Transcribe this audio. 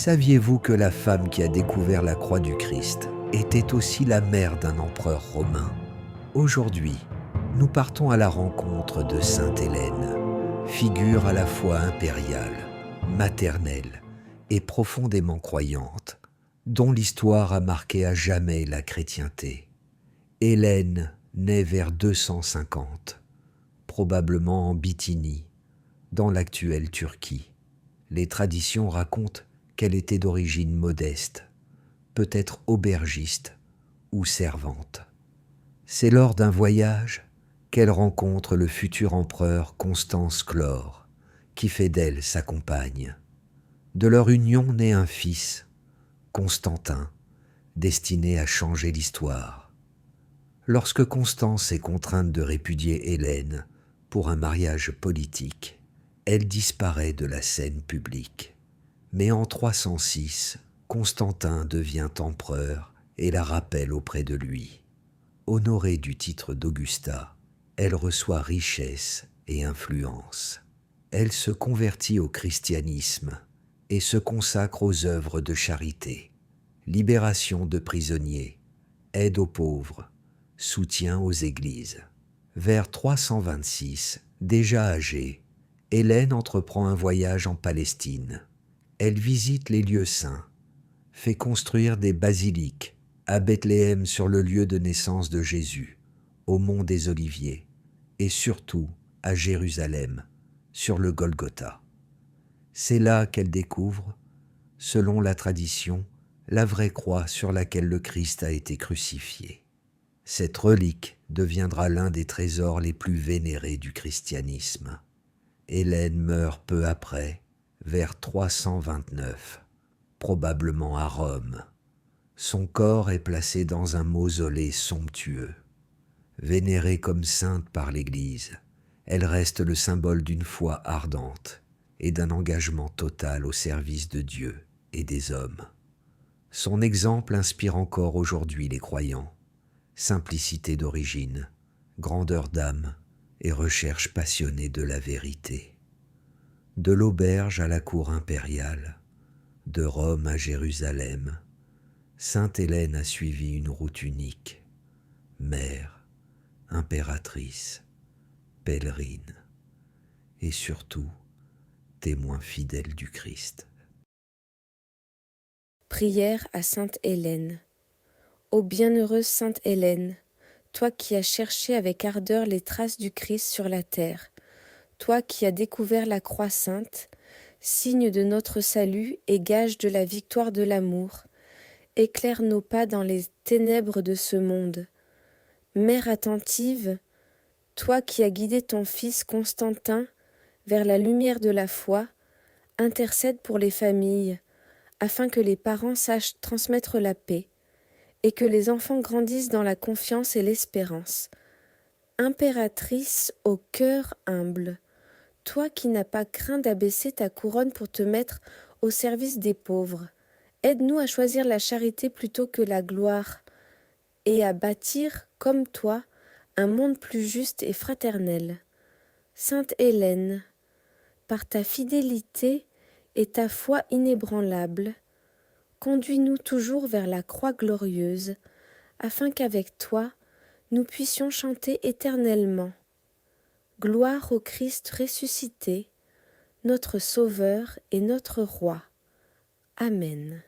Saviez-vous que la femme qui a découvert la croix du Christ était aussi la mère d'un empereur romain? Aujourd'hui, nous partons à la rencontre de Sainte Hélène, figure à la fois impériale, maternelle et profondément croyante, dont l'histoire a marqué à jamais la chrétienté. Hélène naît vers 250, probablement en Bithynie, dans l'actuelle Turquie. Les traditions racontent qu'elle était d'origine modeste, peut-être aubergiste ou servante. C'est lors d'un voyage qu'elle rencontre le futur empereur Constance Chlore, qui fait d'elle sa compagne. De leur union naît un fils, Constantin, destiné à changer l'histoire. Lorsque Constance est contrainte de répudier Hélène pour un mariage politique, elle disparaît de la scène publique. Mais en 306, Constantin devient empereur et la rappelle auprès de lui. Honorée du titre d'Augusta, elle reçoit richesse et influence. Elle se convertit au christianisme et se consacre aux œuvres de charité, libération de prisonniers, aide aux pauvres, soutien aux églises. Vers 326, déjà âgée, Hélène entreprend un voyage en Palestine. Elle visite les lieux saints, fait construire des basiliques à Bethléem sur le lieu de naissance de Jésus, au mont des Oliviers, et surtout à Jérusalem, sur le Golgotha. C'est là qu'elle découvre, selon la tradition, la vraie croix sur laquelle le Christ a été crucifié. Cette relique deviendra l'un des trésors les plus vénérés du christianisme. Hélène meurt peu après, vers 329, probablement à Rome. Son corps est placé dans un mausolée somptueux. Vénérée comme sainte par l'Église, elle reste le symbole d'une foi ardente et d'un engagement total au service de Dieu et des hommes. Son exemple inspire encore aujourd'hui les croyants. Simplicité d'origine, grandeur d'âme et recherche passionnée de la vérité. De l'auberge à la cour impériale, de Rome à Jérusalem, Sainte Hélène a suivi une route unique, mère, impératrice, pèlerine et surtout témoin fidèle du Christ. Prière à Sainte Hélène. Ô bienheureuse Sainte Hélène, toi qui as cherché avec ardeur les traces du Christ sur la terre, toi qui as découvert la croix sainte, signe de notre salut et gage de la victoire de l'amour, éclaire nos pas dans les ténèbres de ce monde. Mère attentive, toi qui as guidé ton fils Constantin vers la lumière de la foi, intercède pour les familles, afin que les parents sachent transmettre la paix, et que les enfants grandissent dans la confiance et l'espérance. Impératrice au cœur humble, toi qui n'as pas craint d'abaisser ta couronne pour te mettre au service des pauvres, aide-nous à choisir la charité plutôt que la gloire, et à bâtir, comme toi, un monde plus juste et fraternel. Sainte Hélène, par ta fidélité et ta foi inébranlable, conduis-nous toujours vers la croix glorieuse, afin qu'avec toi, nous puissions chanter éternellement. Gloire au Christ ressuscité, notre Sauveur et notre Roi. Amen.